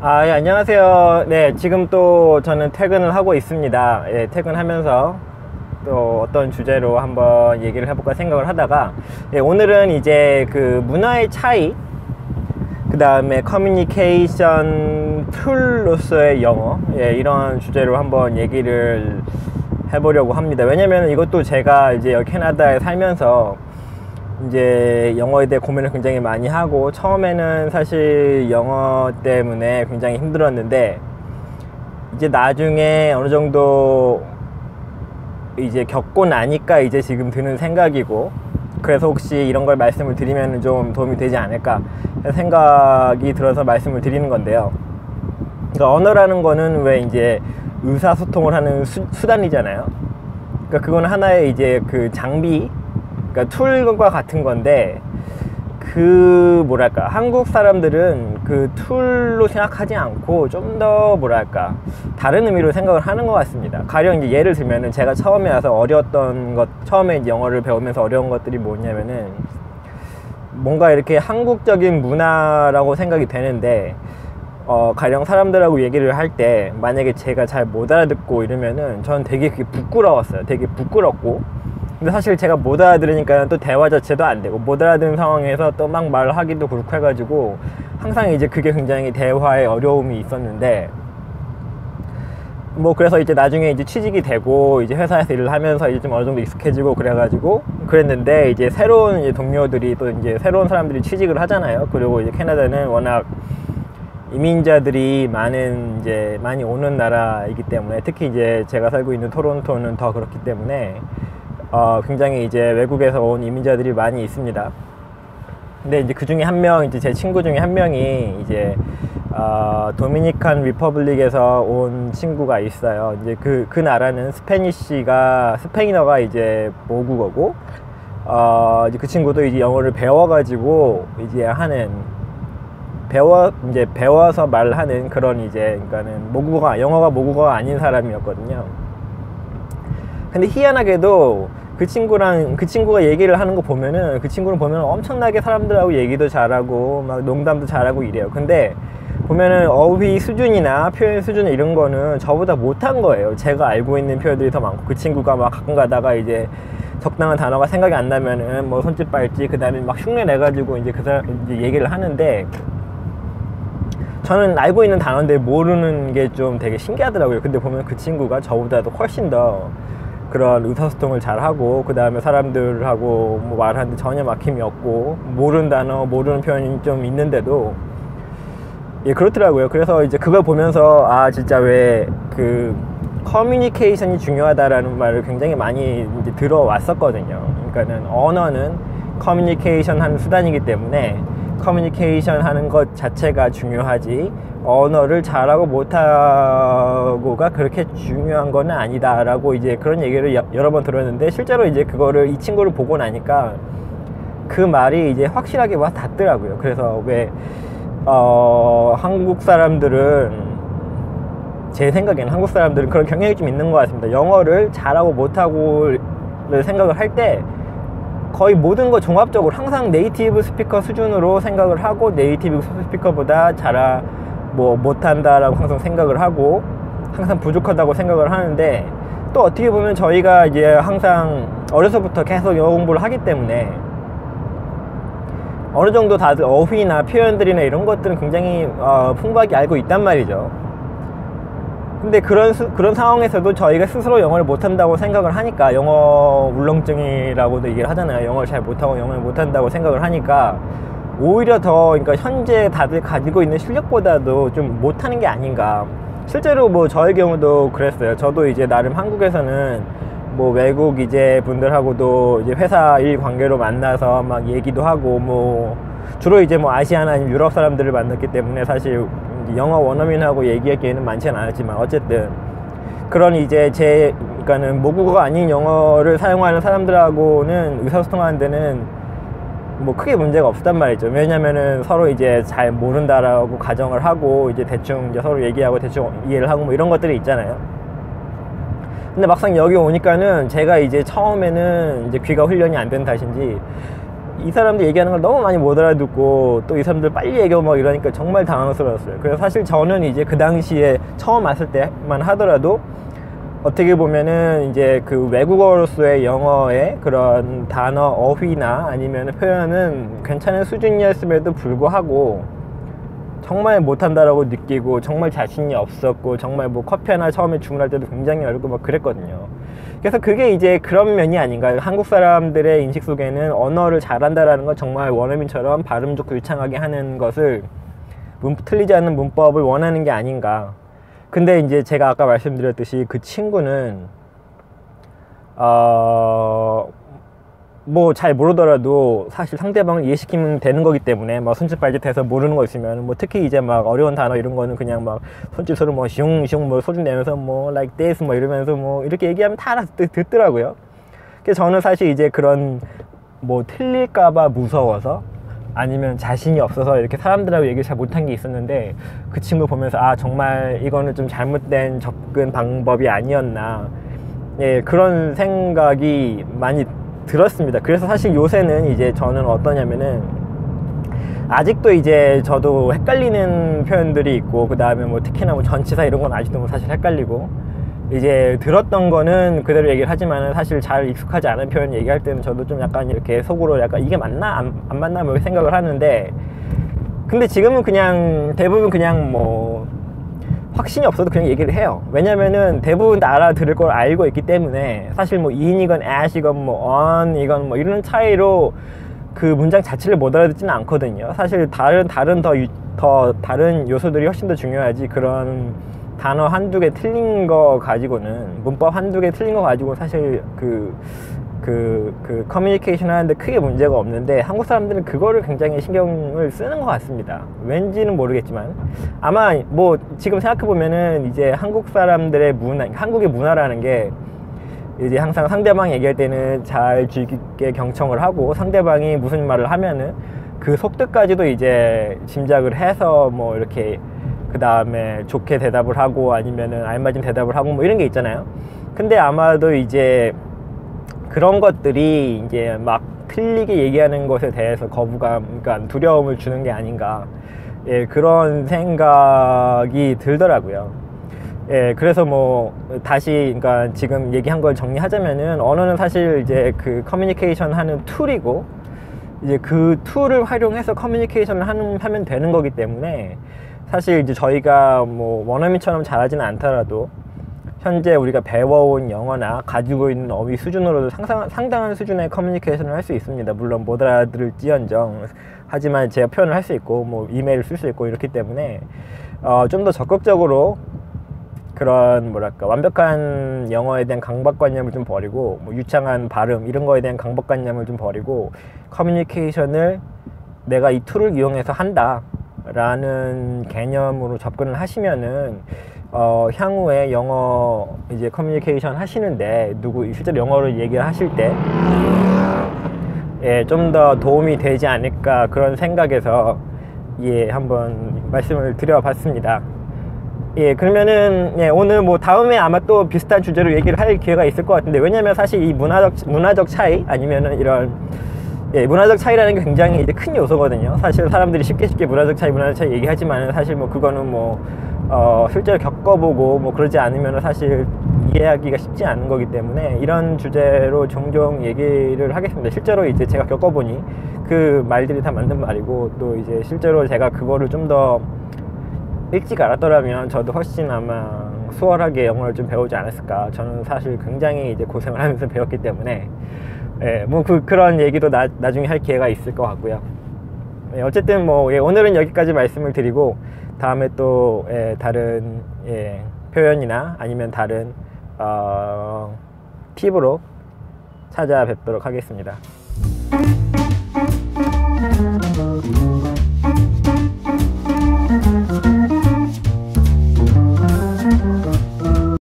예, 안녕하세요. 네, 지금 또 저는 퇴근을 하고 있습니다. 예, 퇴근하면서 또 어떤 주제로 한번 얘기를 해볼까 생각을 하다가, 예, 오늘은 이제 그 문화의 차이, 그 다음에 커뮤니케이션 툴로서의 영어, 예, 이런 주제로 한번 얘기를 해보려고 합니다. 왜냐면 이것도 제가 이제 여기 캐나다에 살면서 이제 영어에 대해 고민을 굉장히 많이 하고, 처음에는 사실 영어 때문에 굉장히 힘들었는데, 이제 나중에 어느 정도 이제 겪고 나니까 이제 지금 드는 생각이고, 그래서 혹시 이런 걸 말씀을 드리면 좀 도움이 되지 않을까 생각이 들어서 말씀을 드리는 건데요. 그러니까 언어라는 거는 왜 이제 의사소통을 하는 수단이잖아요. 그러니까 그건 하나의 이제 그 장비, 그러니까 툴과 같은 건데, 그 뭐랄까, 한국 사람들은 그 툴로 생각하지 않고 좀 더 뭐랄까 다른 의미로 생각을 하는 것 같습니다. 가령 이제 예를 들면은, 제가 처음에 와서 어려웠던 것, 처음에 이제 영어를 배우면서 어려운 것들이 뭐냐면은, 뭔가 이렇게 한국적인 문화라고 생각이 되는데, 가령 사람들하고 얘기를 할 때 만약에 제가 잘 못 알아듣고 이러면은 저는 되게 그게 부끄러웠어요. 되게 부끄럽고, 근데 사실 제가 못 알아들으니까 또 대화 자체도 안 되고, 못 알아듣는 상황에서 또 막 말을 하기도 그렇고 해가지고 항상 이제 그게 굉장히 대화에 어려움이 있었는데, 뭐 그래서 이제 나중에 이제 취직이 되고 이제 회사에서 일을 하면서 이제 좀 어느 정도 익숙해지고 그래가지고 그랬는데, 이제 새로운 이제 동료들이 또 이제 새로운 사람들이 취직을 하잖아요. 그리고 이제 캐나다는 워낙 이민자들이 많이 오는 나라이기 때문에, 특히 이제 제가 살고 있는 토론토는 더 그렇기 때문에 굉장히 이제 외국에서 온 이민자들이 많이 있습니다. 근데 이제 그 중에 한 명, 이제 제 친구 중에 한 명이 이제 도미니칸 리퍼블릭에서 온 친구가 있어요. 이제 그 나라는 스페인어가 이제 모국어고, 이제 그 친구도 이제 영어를 배워가지고 이제 배워서 말하는 그런 이제, 그러니까는 영어가 모국어가 아닌 사람이었거든요. 근데 희한하게도 그 친구가 얘기를 하는 거 보면은, 그 친구를 보면 엄청나게 사람들하고 얘기도 잘하고 막 농담도 잘하고 이래요. 근데 보면은 어휘 수준이나 표현 수준 이런 거는 저보다 못한 거예요. 제가 알고 있는 표현들이 더 많고, 그 친구가 막 가끔 가다가 이제 적당한 단어가 생각이 안 나면은 뭐 손짓 발짓, 그 다음에 막 흉내 내가지고 이제 그 사람 이제 얘기를 하는데, 저는 알고 있는 단어인데 모르는 게 좀 되게 신기하더라고요. 근데 보면 그 친구가 저보다도 훨씬 더 그런 의사소통을 잘하고, 그 다음에 사람들하고 뭐 말하는데 전혀 막힘이 없고, 모르는 단어, 모르는 표현이 좀 있는데도, 예, 그렇더라고요. 그래서 이제 그걸 보면서, 진짜 왜 그 커뮤니케이션이 중요하다라는 말을 굉장히 많이 이제 들어왔었거든요. 그러니까는 언어는 커뮤니케이션 하는 수단이기 때문에 커뮤니케이션 하는 것 자체가 중요하지, 언어를 잘하고 못하고가 그렇게 중요한 건 아니다 라고 이제 그런 얘기를 여러 번 들었는데, 실제로 이제 그거를 이 친구를 보고 나니까 그 말이 이제 확실하게 와 닿더라고요. 그래서 왜 한국 사람들은, 제 생각에는 한국 사람들은 그런 경향이 좀 있는 것 같습니다. 영어를 잘하고 못하고를 생각을 할 때 거의 모든 거 종합적으로 항상 네이티브 스피커 수준으로 생각을 하고, 네이티브 스피커보다 못한다라고 항상 생각을 하고, 항상 부족하다고 생각을 하는데, 또 어떻게 보면 저희가 이제 항상 어려서부터 계속 영어 공부를 하기 때문에 어느 정도 다들 어휘나 표현들이나 이런 것들은 굉장히 풍부하게 알고 있단 말이죠. 근데 그런 상황에서도 저희가 스스로 영어를 못한다고 생각을 하니까, 영어 울렁증이라고도 얘기를 하잖아요. 영어를 잘 못하고 영어를 못한다고 생각을 하니까 오히려 더, 그러니까 현재 다들 가지고 있는 실력보다도 좀 못하는 게 아닌가. 실제로 뭐 저의 경우도 그랬어요. 저도 이제 나름 한국에서는 뭐 외국 이제 분들하고도 이제 회사 일 관계로 만나서 막 얘기도 하고, 뭐 주로 이제 뭐 아시아나 유럽 사람들을 만났기 때문에 사실 영어 원어민하고 얘기할 기회는 많지는 않았지만, 어쨌든 그런 이제 그러니까는 모국어가 아닌 영어를 사용하는 사람들하고는 의사소통하는 데는 뭐 크게 문제가 없단 말이죠. 왜냐면은 서로 이제 잘 모른다라고 가정을 하고, 이제 대충 이제 서로 얘기하고 대충 이해를 하고 뭐 이런 것들이 있잖아요. 근데 막상 여기 오니까는 제가 이제 처음에는 이제 귀가 훈련이 안 된 탓인지 이 사람들 얘기하는 걸 너무 많이 못 알아듣고 또 이 사람들 빨리 얘기하고 막 이러니까 정말 당황스러웠어요. 그래서 사실 저는 이제 그 당시에 처음 왔을 때만 하더라도 어떻게 보면은 이제 그 외국어로서의 영어의 그런 단어 어휘나 아니면 표현은 괜찮은 수준이었음에도 불구하고 정말 못한다라고 느끼고 정말 자신이 없었고 정말 뭐 커피 하나 처음에 주문할 때도 굉장히 어렵고 막 그랬거든요. 그래서 그게 이제 그런 면이 아닌가요? 한국 사람들의 인식 속에는 언어를 잘한다라는 건 정말 원어민처럼 발음 좋고 유창하게 하는 것을 틀리지 않는 문법을 원하는 게 아닌가. 근데 이제 제가 아까 말씀드렸듯이 그 친구는 뭐 잘 모르더라도 사실 상대방을 이해시키면 되는 거기 때문에 막 손짓발짓해서 모르는 거 있으면 뭐 특히 이제 막 어려운 단어 이런 거는 그냥 막 손짓으로 뭐 슝슝 뭐 소리 내면서 뭐 like this 뭐 이러면서 뭐 이렇게 얘기하면 다 알아서 듣더라고요. 그래서 저는 사실 이제 그런 뭐 틀릴까봐 무서워서 아니면 자신이 없어서 이렇게 사람들하고 얘기를 잘 못한 게 있었는데 그 친구 보면서 아 정말 이거는 좀 잘못된 접근 방법이 아니었나, 예, 그런 생각이 많이 들었습니다. 그래서 사실 요새는 이제 저는 어떠냐면은 아직도 이제 저도 헷갈리는 표현들이 있고 그 다음에 뭐 특히나 뭐 전치사 이런 건 아직도 뭐 사실 헷갈리고 이제 들었던 거는 그대로 얘기를 하지만 사실 잘 익숙하지 않은 표현 얘기할 때는 저도 좀 약간 이렇게 속으로 약간 이게 맞나 안 맞나 뭐 생각을 하는데, 근데 지금은 그냥 대부분 그냥 뭐 확신이 없어도 그냥 얘기를 해요. 왜냐면은 대부분 다 알아들을 걸 알고 있기 때문에 사실 뭐 in이건 at이건 뭐 on이건 뭐 이런 차이로 그 문장 자체를 못 알아듣지는 않거든요. 사실 다른 다른 요소들이 훨씬 더 중요하지 그런 단어 한두 개 틀린 거 가지고는, 문법 한두 개 틀린 거 가지고 사실 커뮤니케이션 하는데 크게 문제가 없는데 한국 사람들은 그거를 굉장히 신경을 쓰는 것 같습니다. 왠지는 모르겠지만 아마 뭐 지금 생각해보면은 이제 한국 사람들의 문화, 한국의 문화라는 게 이제 항상 상대방 얘기할 때는 잘 귀 깊게 경청을 하고 상대방이 무슨 말을 하면은 그 속뜻까지도 이제 짐작을 해서 뭐 이렇게 그 다음에 좋게 대답을 하고 아니면은 알맞은 대답을 하고 뭐 이런 게 있잖아요. 근데 아마도 이제 그런 것들이 이제 막 틀리게 얘기하는 것에 대해서 거부감, 그러니까 두려움을 주는 게 아닌가, 예, 그런 생각이 들더라고요. 예, 그래서 뭐 다시 그러니까 지금 얘기한 걸 정리하자면은 언어는 사실 이제 그 커뮤니케이션 하는 툴이고 이제 그 툴을 활용해서 커뮤니케이션을 하면 되는 거기 때문에 사실 이제 저희가 뭐 원어민처럼 잘하지는 않더라도 현재 우리가 배워온 영어나 가지고 있는 어휘 수준으로도 상당한 수준의 커뮤니케이션을 할 수 있습니다. 물론 못 알아들을지언정 하지만 제가 표현을 할 수 있고 뭐 이메일을 쓸 수 있고 이렇기 때문에 좀 더 적극적으로 그런 뭐랄까 완벽한 영어에 대한 강박관념을 좀 버리고 뭐 유창한 발음 이런 거에 대한 강박관념을 좀 버리고 커뮤니케이션을 내가 이 툴을 이용해서 한다 라는 개념으로 접근을 하시면은 향후에 영어 이제 커뮤니케이션 하시는데 실제로 영어를 얘기를 하실 때 예, 좀 더 도움이 되지 않을까 그런 생각에서 예, 한번 말씀을 드려봤습니다. 예, 그러면은 예, 오늘 뭐 다음에 아마 또 비슷한 주제로 얘기를 할 기회가 있을 것 같은데, 왜냐면 사실 이 문화적 차이 아니면은 이런 예, 문화적 차이라는 게 굉장히 이제 큰 요소거든요. 사실 사람들이 쉽게 문화적 차이 얘기하지만 사실 뭐 그거는 뭐 실제로 겪어보고 뭐 그러지 않으면 사실 이해하기가 쉽지 않은 거기 때문에 이런 주제로 종종 얘기를 하겠습니다. 실제로 이제 제가 겪어보니 그 말들이 다 맞는 말이고, 또 이제 실제로 제가 그거를 좀 더 일찍 알았더라면 저도 훨씬 아마 수월하게 영어를 좀 배우지 않았을까. 저는 사실 굉장히 이제 고생을 하면서 배웠기 때문에 예, 뭐 그런 얘기도 나중에 할 기회가 있을 것 같고요. 예, 어쨌든 뭐 예, 오늘은 여기까지 말씀을 드리고 다음에 또 예, 다른 예, 표현이나 아니면 다른 팁으로 찾아뵙도록 하겠습니다.